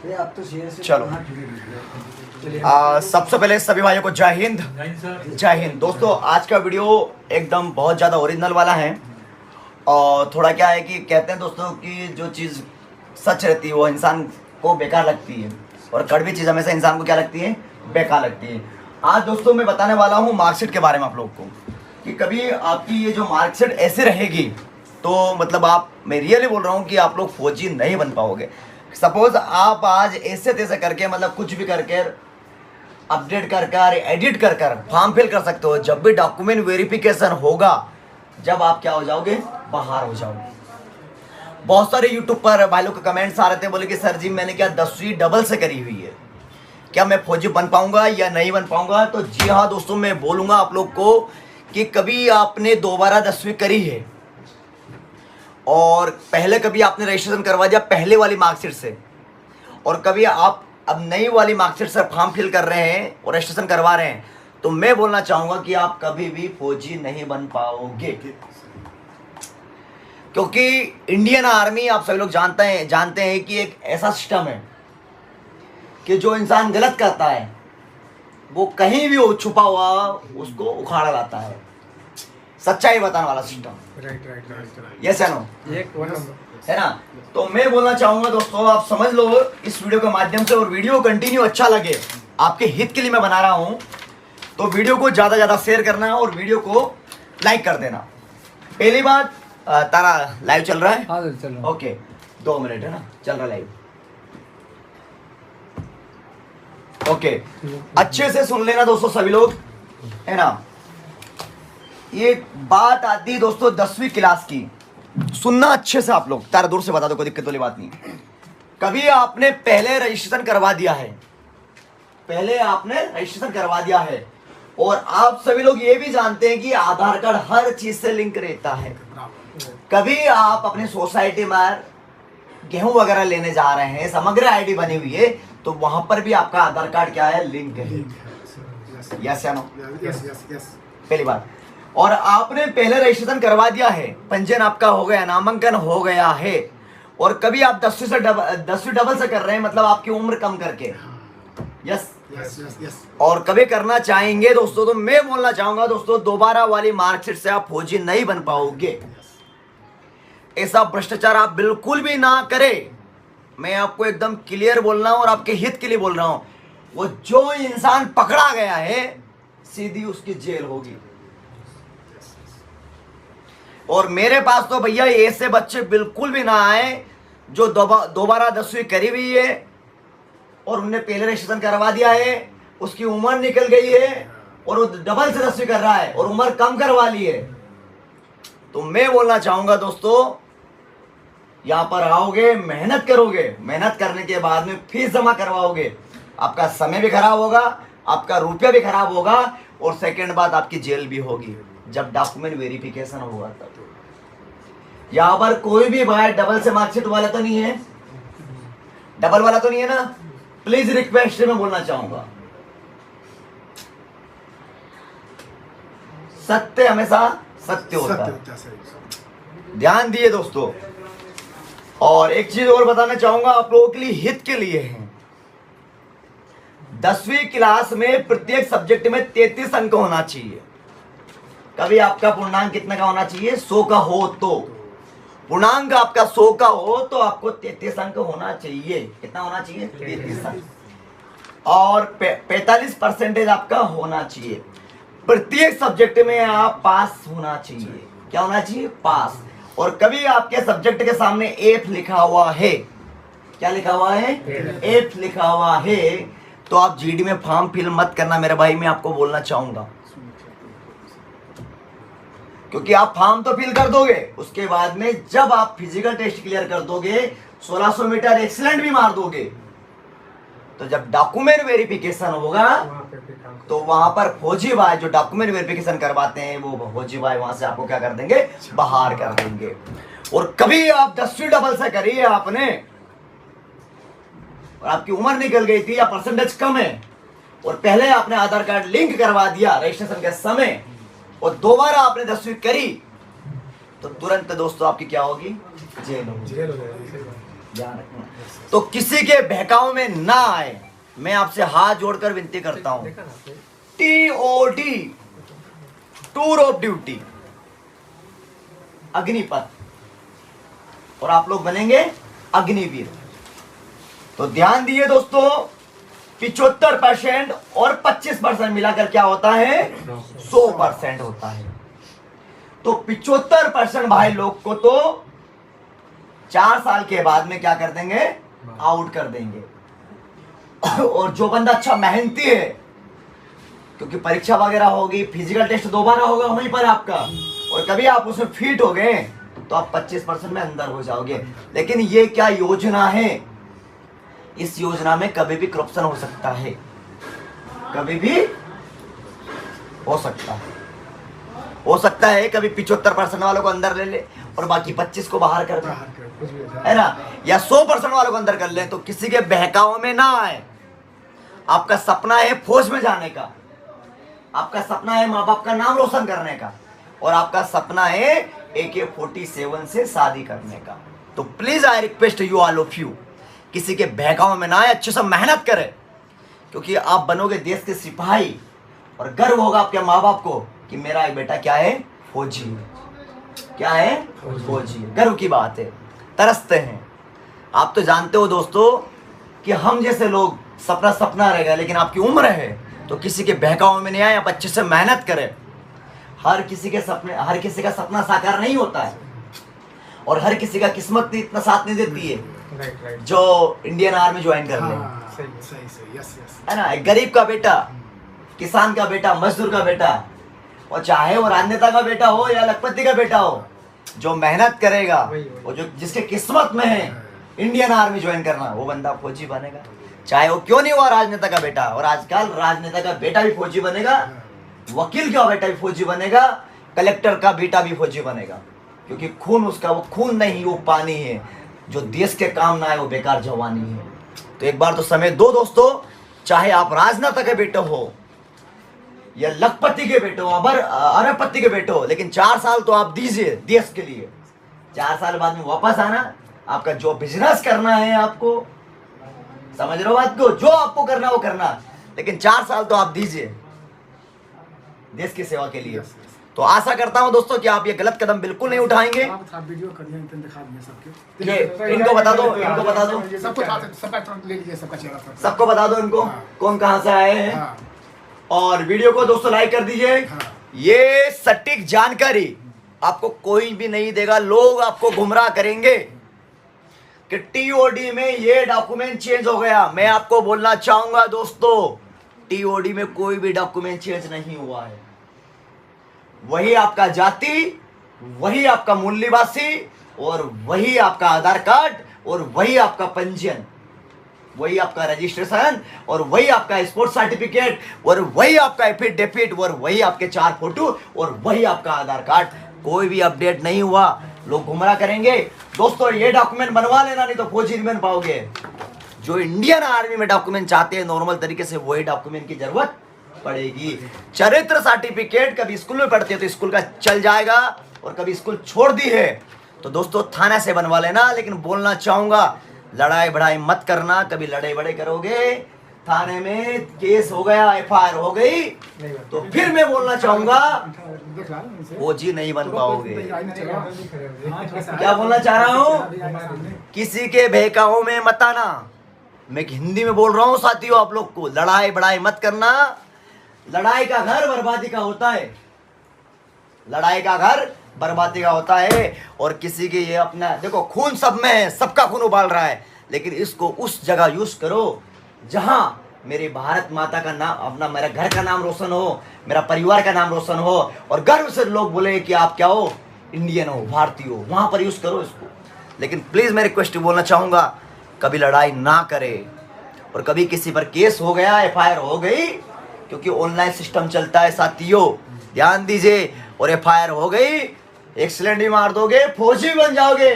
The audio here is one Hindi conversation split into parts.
चलो सबसे पहले सभी भाइयों को जय हिंद। जय हिंद दोस्तों, आज का वीडियो एकदम बहुत ज़्यादा ओरिजिनल वाला है। और थोड़ा क्या है कि कहते हैं दोस्तों कि जो चीज़ सच रहती है वो इंसान को बेकार लगती है, और कड़वी चीज़ हमेशा इंसान को क्या लगती है, बेकार लगती है। आज दोस्तों मैं बताने वाला हूँ मार्कशीट के बारे में आप लोग को, कि कभी आपकी ये जो मार्कशीट ऐसे रहेगी तो मतलब मैं रियली बोल रहा हूँ कि आप लोग फौजी नहीं बन पाओगे। सपोज आप आज ऐसे तैसे करके मतलब कुछ भी करके अपडेट कर एडिट कर फॉर्म फिल कर सकते हो। जब भी डॉक्यूमेंट वेरिफिकेशन होगा, जब आप क्या हो जाओगे, बाहर हो जाओगे। बहुत सारे यूट्यूब पर भाई लोग के कमेंट्स आ रहे थे, बोले कि सर जी मैंने क्या 10वीं डबल से करी हुई है, क्या मैं फौजी बन पाऊंगा या नहीं बन पाऊंगा। तो जी हाँ दोस्तों, मैं बोलूंगा आप लोग को कि कभी आपने दोबारा 10वीं करी है और पहले कभी आपने रजिस्ट्रेशन करवा दिया पहले वाली मार्कशीट से, और कभी आप अब नई वाली मार्कशीट से फॉर्म फिल कर रहे हैं और रजिस्ट्रेशन करवा रहे हैं, तो मैं बोलना चाहूंगा कि आप कभी भी फौजी नहीं बन पाओगे। क्योंकि इंडियन आर्मी आप सभी लोग जानते हैं कि एक ऐसा सिस्टम है कि जो इंसान गलत करता है वो कहीं भी हो छुपा हुआ उसको उखाड़ा लाता है। सच्चाई बताने वाला सिस्टम। राइट यस है नो, है ना। तो मैं बोलना चाहूंगा दोस्तों, आप समझ लो इस वीडियो के माध्यम से, और वीडियो कंटिन्यू अच्छा लगे, आपके हित के लिए मैं बना रहा हूं, तो वीडियो को ज्यादा शेयर करना है और वीडियो को लाइक कर देना। पहली बात, तारा लाइव चल रहा है? हाँ चल रहा है। ओके 2 मिनट है ना, चल रहा लाइव। ओके अच्छे से सुन लेना दोस्तों सभी लोग, है ना। ये बात आती है दोस्तों 10वीं क्लास की, सुनना अच्छे से आप लोग, तारा दूर से बता दो, कोई दिक्कत वाली बात नहीं। कभी आपने पहले रजिस्ट्रेशन करवा दिया है, और आप सभी लोग ये भी जानते हैं कि आधार कार्ड हर चीज से लिंक रहता है। कभी आप अपनी सोसाइटी में गेहूं वगैरह लेने जा रहे हैं, समग्र आईडी बनी हुई है, तो वहां पर भी आपका आधार कार्ड क्या है, लिंक है। यस या नो? पहली बात। और आपने पहले रजिस्ट्रेशन करवा दिया है, पंजीयन आपका हो गया, नामांकन हो गया है, और कभी आप 10वीं डबल से कर रहे हैं, मतलब आपकी उम्र कम करके। यस और कभी करना चाहेंगे दोस्तों, तो मैं बोलना चाहूंगा दोस्तों, दोबारा वाली मार्कशीट से आप फौजी नहीं बन पाओगे। ऐसा भ्रष्टाचार आप बिल्कुल भी ना करें। मैं आपको एकदम क्लियर बोल रहा हूं और आपके हित के लिए बोल रहा हूं। वो जो इंसान पकड़ा गया है, सीधी उसकी जेल होगी। और मेरे पास तो भैया ऐसे बच्चे बिल्कुल भी ना आए जो दोबारा 10वीं करी हुई है और उनने पहले रजिस्ट्रेशन करवा दिया है, उसकी उम्र निकल गई है और वो डबल से 10वीं कर रहा है और उम्र कम करवा ली है। तो मैं बोलना चाहूंगा दोस्तों, यहां पर आओगे, मेहनत करोगे, मेहनत करने के बाद में फीस जमा करवाओगे, आपका समय भी खराब होगा, आपका रुपया भी खराब होगा, और सेकंड बात आपकी जेल भी होगी जब डॉक्यूमेंट वेरिफिकेशन होगा तब। यहां पर कोई भी भाई डबल से मार्कशीट वाला तो नहीं है, डबल वाला तो नहीं है ना। प्लीज रिक्वेस्ट में बोलना चाहूंगा, सत्य हमेशा सत्य होता है, ध्यान दिए दोस्तों। और एक चीज और बताना चाहूंगा आप लोगों के लिए, हित के लिए है। 10वीं क्लास में प्रत्येक सब्जेक्ट में 33 अंक होना चाहिए। कभी आपका पूर्णांक कितने का होना चाहिए, 100 का हो, तो पूर्णांक आपका 100 का हो तो आपको 33 अंक होना चाहिए। कितना होना चाहिए, 33 अंक। और 45% आपका होना चाहिए। प्रत्येक सब्जेक्ट में आप पास होना चाहिए। क्या होना चाहिए, पास। और कभी आपके सब्जेक्ट के सामने एफ लिखा हुआ है, क्या लिखा हुआ है, एफ लिखा हुआ है, तो आप जीडी में फॉर्म फिल मत करना मेरे भाई, मैं आपको बोलना चाहूंगा। क्योंकि आप फॉर्म तो फिल कर दोगे, उसके बाद में जब आप फिजिकल टेस्ट क्लियर कर दोगे, 1600 मीटर एक्सीलेंट भी मार दोगे, तो जब डॉक्यूमेंट वेरिफिकेशन होगा तो वहां पर फौजी भाई जो डॉक्यूमेंट वेरिफिकेशन करवाते हैं, वो फौजी भाई वहां से आपको क्या कर देंगे, बाहर कर देंगे। और कभी आप 10वीं डबल से करिए आपने और आपकी उम्र निकल गई थी या परसेंटेज कम है, और पहले आपने आधार कार्ड लिंक करवा दिया रजिस्ट्रेशन के समय, और दोबारा आपने 10वीं करी, तो तुरंत दोस्तों आपकी क्या होगी, जेल होगी। ध्यान रखना। तो किसी के बहकाव में ना आए, मैं आपसे हाथ जोड़कर विनती करता हूं। TOD, tour of duty, Agnipath, और आप लोग बनेंगे अग्निवीर। तो ध्यान दिए दोस्तों, 75% और 25% मिलाकर क्या होता है? 100% होता है। तो 75% भाई लोग को तो 4 साल के बाद में क्या कर देंगे? आउट कर देंगे। और जो बंदा अच्छा मेहनती है, क्योंकि परीक्षा वगैरह होगी, फिजिकल टेस्ट दोबारा होगा वहीं पर आपका, और कभी आप उसमें फिट हो गए तो आप 25% में अंदर हो जाओगे। लेकिन ये क्या योजना है? इस योजना में कभी भी करप्शन हो सकता है, कभी भी हो सकता है। हो सकता है कभी 75% वालों को अंदर ले ले और बाकी 25 को बाहर कर दे, है ना? या 100% वालों को अंदर कर ले। तो किसी के बहकाव में ना आए। आपका सपना है फौज में जाने का, आपका सपना है माँ बाप का नाम रोशन करने का, और आपका सपना है AK-47 से शादी करने का। तो please I request you all of you, किसी के बहकाव में ना आए, अच्छे से मेहनत करें, क्योंकि आप बनोगे देश के सिपाही और गर्व होगा आपके माँ बाप को कि मेरा एक बेटा क्या है? फौजी। क्या है? फौजी। गर्व की बात है, तरसते हैं। आप तो जानते हो दोस्तों कि हम जैसे लोग सपना सपना रहेगा, लेकिन आपकी उम्र है, तो किसी के बहकाव में नहीं आए, आप अच्छे से मेहनत करें। हर किसी का सपना साकार नहीं होता है, और हर किसी का किस्मत इतना साथ नहीं देती है जो इंडियन आर्मी ज्वाइन कर ले, है ना? एक गरीब का बेटा, किसान का बेटा, मजदूर का बेटा, और चाहे वो राजनेता का बेटा हो या लखपति का बेटा हो, जो मेहनत करेगा और जो जिसके किस्मत में है इंडियन आर्मी ज्वाइन करना, वो बंदा फौजी बनेगा। चाहे वो क्यों नहीं हुआ राजनेता का बेटा, और आजकल राजनेता का बेटा भी फौजी बनेगा, वकील का बेटा भी फौजी बनेगा, कलेक्टर का बेटा भी फौजी बनेगा, क्योंकि खून उसका वो खून नहीं, वो पानी है। जो देश के काम ना आए वो बेकार जवानी है। तो एक बार तो समय दो दोस्तों, चाहे आप राजनेता के बेटे हो या लखपति के बेटे हो, अरबपति के बेटे हो, लेकिन 4 साल तो आप दीजिए देश के लिए। 4 साल बाद में वापस आना, आपका जो बिजनेस करना है, आपको समझ रहे हो बात को, जो आपको करना वो करना, लेकिन 4 साल तो आप दीजिए देश की सेवा के लिए। तो आशा करता हूं दोस्तों कि आप ये गलत कदम बिल्कुल नहीं उठाएंगे। इनको बता दो, सबको बता दो इनको कौन कहां से आए हैं, और वीडियो को दोस्तों लाइक कर दीजिए। ये सटीक जानकारी आपको कोई भी नहीं देगा, लोग आपको गुमराह करेंगे कि TOD में ये डॉक्यूमेंट चेंज हो गया। मैं आपको बोलना चाहूंगा दोस्तों, TOD में कोई भी डॉक्यूमेंट चेंज नहीं हुआ है। वही आपका जाति, वही आपका मूल निवासी, और वही आपका आधार कार्ड, और वही आपका पंजीयन, वही आपका रजिस्ट्रेशन, और वही आपका स्पोर्ट सर्टिफिकेट, और वही आपका एफिडेविट, और वही आपके 4 फोटो, और वही आपका आधार कार्ड। कोई भी अपडेट नहीं हुआ, लोग गुमराह करेंगे। दोस्तों ये डॉक्यूमेंट बनवा लेना, नहीं तो फौजी नहीं बन पाओगे। जो इंडियन आर्मी में डॉक्यूमेंट चाहते हैं नॉर्मल तरीके से, वही डॉक्यूमेंट की जरूरत पड़ेगी। चरित्र सर्टिफिकेट कभी स्कूल में पढ़ते हो तो स्कूल का चल जाएगा, और कभी स्कूल छोड़ दी है तो दोस्तों थाना से बनवा लेना। लेकिन बोलना चाहूंगा, लड़ाई बढ़ाई मत करना। कभी लड़ाई बड़े करोगे, थाने में केस हो गया, FIR हो गई, तो फिर मैं बोलना चाहूंगा फौजी नहीं बन पाओगे। क्या बोलना चाह रहा हूँ, किसी के बहकावों में मत आना। मैं हिंदी में बोल रहा हूँ साथियों आप लोग को, लड़ाई बढ़ाई मत करना। लड़ाई का घर बर्बादी का होता है, लड़ाई का घर बर्बादी का होता है। और किसी के ये अपना देखो, खून सब में है, सबका खून उबाल रहा है, लेकिन इसको उस जगह यूज करो जहां मेरी भारत माता का नाम, अपना मेरा घर का नाम रोशन हो, मेरा परिवार का नाम रोशन हो, और गर्व से लोग बोले कि आप क्या हो, इंडियन हो, भारतीय हो। वहां पर यूज करो इसको। लेकिन प्लीज मैं रिक्वेस्ट बोलना चाहूंगा, कभी लड़ाई ना करे। और कभी किसी पर केस हो गया, FIR हो गई, क्योंकि ऑनलाइन सिस्टम चलता है साथियों, ध्यान दीजिए। और FIR हो गई, एक्सीलेंट भी मार दोगे, फौजी भी बन जाओगे,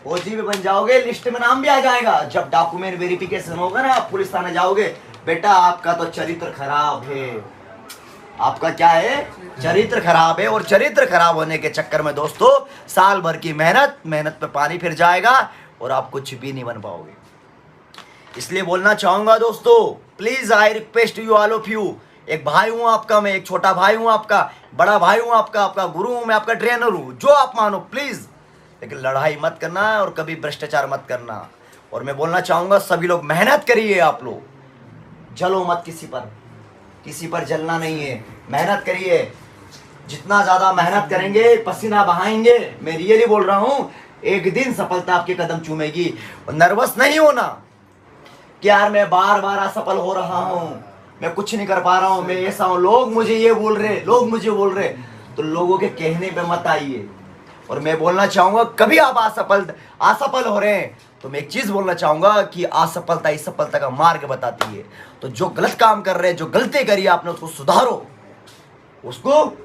फौजी भी बन जाओगे, लिस्ट में नाम भी आ जाएगा। जब डॉक्यूमेंट वेरिफिकेशन होगा ना, आप पुलिस थाने जाओगे, बेटा आपका तो चरित्र खराब है, आपका क्या है, चरित्र खराब है। और चरित्र खराब होने के चक्कर में दोस्तों साल भर की मेहनत पे पानी फिर जाएगा। और आप कुछ भी नहीं बन पाओगे। इसलिए बोलना चाहूंगा दोस्तों, please I request you all of you, एक भाई हूं आपका, मैं एक छोटा भाई हूं आपका, बड़ा भाई हूं आपका, आपका गुरु हूं मैं, आपका ट्रेनर हूं, जो आप मानो प्लीज, लेकिन लड़ाई मत करना और कभी भ्रष्टाचार मत करना। और मैं बोलना चाहूंगा सभी लोग मेहनत करिए, आप लोग जलो मत किसी पर जलना नहीं है, मेहनत करिए। जितना ज्यादा मेहनत करेंगे, पसीना बहाएंगे, मैं रियली बोल रहा हूं, एक दिन सफलता आपके कदम चूमेगी। और नर्वस नहीं होना कि यार मैं बार बार असफल हो रहा हूं, मैं कुछ नहीं कर पा रहा हूं, मैं ऐसा हूं, लोग मुझे ये बोल रहे, लोग मुझे बोल रहे, तो लोगों के कहने पे मत आइए। और मैं बोलना चाहूंगा कभी आप असफल हो रहे हैं तो मैं एक चीज बोलना चाहूंगा कि असफलता इस सफलता का मार्ग बताती है। तो जो गलत काम कर रहे हैं, जो गलती करी आपने, उसको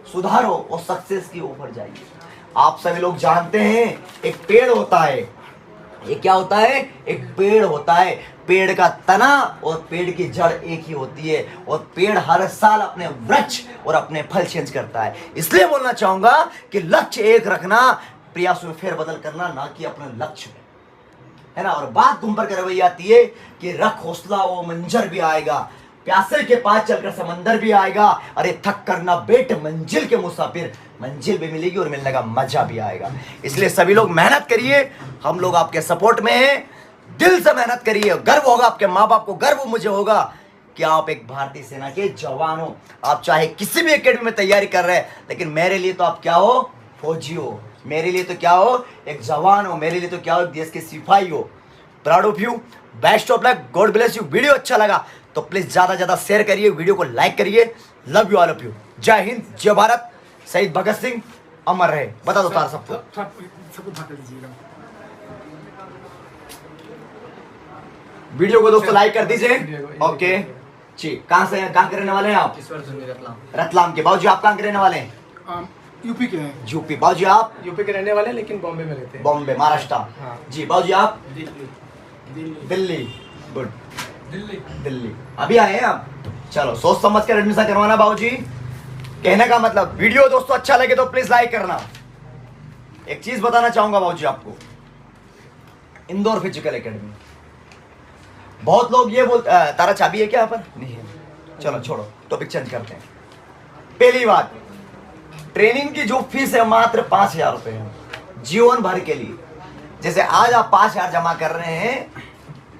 सुधारो और सक्सेस की ओर जाइए। आप सभी लोग जानते हैं एक पेड़ होता है, ये क्या होता है, एक पेड़ होता है, पेड़ का तना और पेड़ की जड़ एक ही होती है, और पेड़ हर साल अपने वृक्ष और अपने फल चेंज करता है। इसलिए बोलना चाहूंगा कि लक्ष्य एक रखना, प्रयासों में फेरबदल करना, ना कि अपने लक्ष्य में, है ना। और बात तुम पर करवाई आती है कि रख हौसला वो मंजर भी आएगा, प्यासे के पास चलकर समंदर भी आएगा, अरे थक करना बेट मंजिल के मुसाफिर, मंजिल भी मिलेगी और मिलने का मजा भी आएगा। इसलिए सभी लोग मेहनत करिए, हम लोग आपके सपोर्ट में हैं, दिल से मेहनत करिए। गर्व होगा आपके माँ बाप को, गर्व मुझे होगा कि आप एक भारतीय सेना के जवान हो। आप चाहे किसी भी एकेडमी में तैयारी कर रहे हैं, लेकिन मेरे लिए तो आप क्या हो, फौजी हो, मेरे लिए तो क्या हो, एक जवान हो, मेरे लिए तो क्या हो, देश के सिपाही हो। Proud of you, best of luck, God bless you. Video अच्छा लगा तो प्लीज ज्यादा ज्यादा शेयर करिए, वीडियो को लाइक करिए। Love you all of you. जय हिंद, जय भारत, शहीद भगत सिंह अमर रहे। बता दो तार सबको। वीडियो को दोस्तों लाइक कर दीजिए। ओके जी, कहाँ से, कहाँ के रहने वाले हैं आप? रतलाम के। बाबूजी आप कहाँ के रहने वाले हैं? यूपी के हैं। यूपी। बाबूजी आप? यूपी के रहने वाले हैं लेकिन बॉम्बे में रहते हैं। बॉम्बे, महाराष्ट्र। हाँ। जी। बाबूजी आप? दिल्ली। गुड, दिल्ली। अभी आए हैं आप? चलो, सोच समझ कर एडमिशन करवाना बाबूजी। कहने का मतलब, वीडियो दोस्तों अच्छा लगे तो प्लीज लाइक करना। एक चीज बताना चाहूंगा बाबूजी आपको, इंदौर फिजिकल एकेडमी, बहुत लोग ये तारा चाबी है क्या यहाँ पर? नहीं है। चलो छोड़ो, टॉपिक चेंज करते हैं। पहली बात, ट्रेनिंग की जो फीस है मात्र 5,000 रुपए है, जीवन भर के लिए। जैसे आज आप 5,000 जमा कर रहे हैं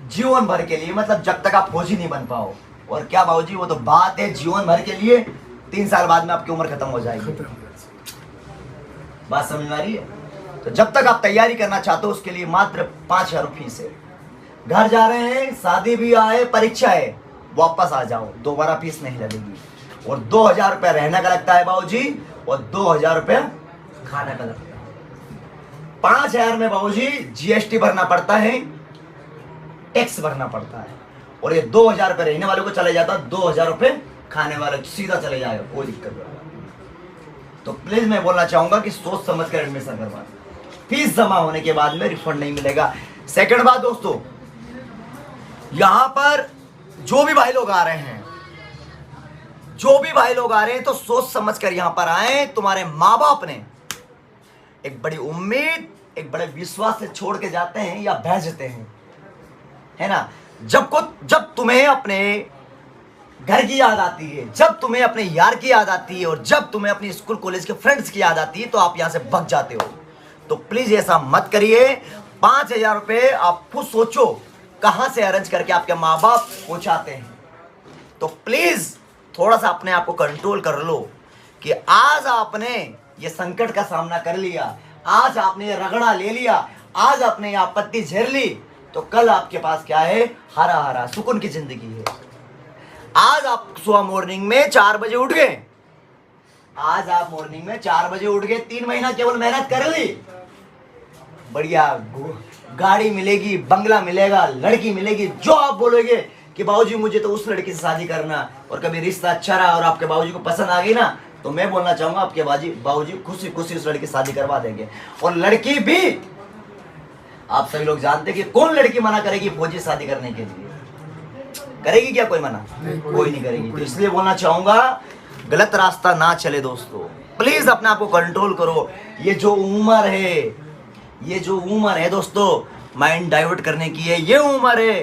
जीवन भर के लिए, मतलब जब तक आप फौजी नहीं बन पाओ। और क्या बाबूजी, वो तो बात है जीवन भर के लिए, 3 साल बाद में आपकी उम्र खत्म हो जाएगी। बात समझ में आ रही है? तो जब तक आप तैयारी करना चाहते हो उसके लिए मात्र 5,000 फीस है। घर जा रहे हैं, शादी भी आए, परीक्षा है, वापस आ जाओ, दोबारा फीस नहीं लगेगी। और 2,000 रुपये रहने का लगता है बाबूजी, और 2,000 रुपये खाने का लगता है। 5,000 में बाबूजी जीएसटी भरना पड़ता है, टैक्स भरना पड़ता है, और ये 2,000 रुपये रहने वाले को चले जाता, 2,000 रुपये खाने वाले सीधा चले जाएगा, कोई दिक्कत नहीं। तो प्लीज मैं बोलना चाहूंगा कि सोच समझ कर एडमिशन करवा, फीस जमा होने के बाद में रिफंड नहीं मिलेगा। सेकंड बात दोस्तों, यहां पर जो भी भाई लोग आ रहे हैं, तो सोच समझ कर यहां पर आए। तुम्हारे माँ बाप ने एक बड़ी उम्मीद, एक बड़े विश्वास से छोड़ के जाते हैं या भेजते हैं, है ना। जब तुम्हें अपने घर की याद आती है, जब तुम्हें अपने यार की याद आती है, और जब तुम्हें अपनी स्कूल कॉलेज के फ्रेंड्स की याद आती है, तो आप यहां से भाग जाते हो। तो प्लीज ऐसा मत करिए। 5,000 रुपये आप खुद सोचो कहां से अरेंज करके आपके माँ बाप पहुंचाते हैं। तो प्लीज थोड़ा सा अपने आप को कंट्रोल कर लो कि आज आपने ये संकट का सामना कर लिया, आज आपने ये रगड़ा ले लिया, आज आपने ये आपत्ति झेल ली, तो कल आपके पास क्या है, हरा हरा सुकून की जिंदगी है। आज आप सुबह मॉर्निंग में 4 बजे उठ गए, आज आप मॉर्निंग में 4 बजे उठ गए, 3 महीना केवल मेहनत कर ली, बढ़िया गाड़ी मिलेगी, बंगला मिलेगा, लड़की मिलेगी, जो आप बोलोगे कि बाबूजी मुझे तो उस लड़की से शादी करना, और कभी रिश्ता अच्छा रहा और आपके बाबूजी को पसंद आ गई ना, तो मैं बोलना चाहूंगा आपके बाबूजी खुशी खुशी उस लड़की से शादी करवा देंगे। और लड़की भी, आप सभी लोग जानते हैं कि कौन लड़की मना करेगी फौजी शादी करने के लिए? करेगी क्या कोई मना? कोई नहीं करेगी। तो इसलिए बोलना चाहूंगा गलत रास्ता ना चले दोस्तों, प्लीज अपने आप को कंट्रोल करो। ये जो उम्र है दोस्तों, माइंड डाइवर्ट करने की है, ये उम्र है।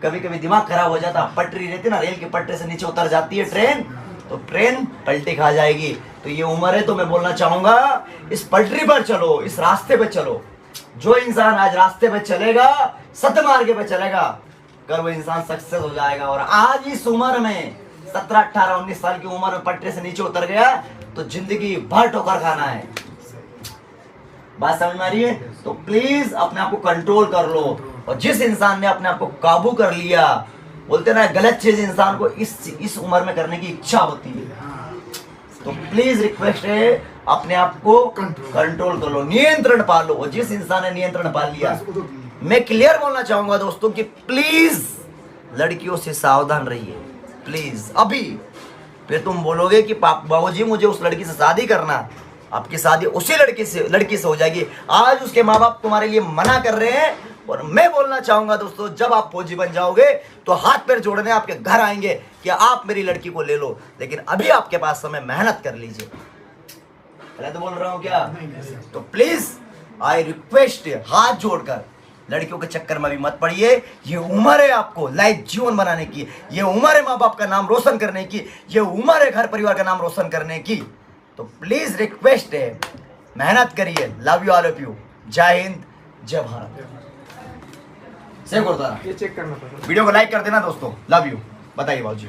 कभी कभी दिमाग खराब हो जाता, पटरी रहती ना, रेल के पटरे से नीचे उतर जाती है ट्रेन, तो ट्रेन पलटी खा जाएगी। तो ये उम्र है, तो मैं बोलना चाहूंगा इस पटरी पर चलो, इस रास्ते पे चलो। जो इंसान आज रास्ते पे चलेगा, सत्य मार्ग पे चलेगा, कल वो इंसान सक्सेस हो जाएगा। और आज इस उम्र में 17, 18, 19 साल की उम्र में पटरी से नीचे उतर गया तो जिंदगी भर ठोकर खाना है। बात समझ में आ रही है? तो प्लीज अपने आप को कंट्रोल कर लो। और जिस इंसान ने अपने आप को काबू कर लिया, बोलते ना गलत चीज इंसान को इस उम्र में करने की इच्छा होती है, तो प्लीज रिक्वेस्ट है अपने आप को कंट्रोल कर लो, नियंत्रण पाल लो। और जिस इंसान ने नियंत्रण पाल लिया, मैं क्लियर बोलना चाहूंगा दोस्तों कि प्लीज लड़कियों से सावधान रहिए, प्लीज। अभी फिर तुम बोलोगे कि बाबूजी मुझे उस लड़की से शादी करना, आपकी शादी उसी लड़की से हो जाएगी। आज उसके माँ बाप तुम्हारे लिए मना कर रहे हैं। और मैं बोलना चाहूंगा दोस्तों, जब आप फौजी बन जाओगे तो हाथ पैर जोड़ने आपके घर आएंगे कि आप मेरी लड़की को ले लो। लेकिन अभी आपके पास समय, मेहनत कर लीजिए। पहले तो बोल रहा हूं क्या? तो प्लीज आई रिक्वेस्ट, हाथ जोड़कर लड़कियों के चक्कर में भी मत पड़िए। ये उम्र है आपको लाइफ जीवन बनाने की, ये उम्र है माँ बाप का नाम रोशन करने की, ये उम्र है घर परिवार का नाम रोशन करने की। तो प्लीज रिक्वेस्ट है, मेहनत करिए। Love you all of you. जय हिंद, जय भारत। सेव कर दो, ये चेक करना पड़ेगा। वीडियो को लाइक कर देना दोस्तों। Love you. बताइए बाबूजी।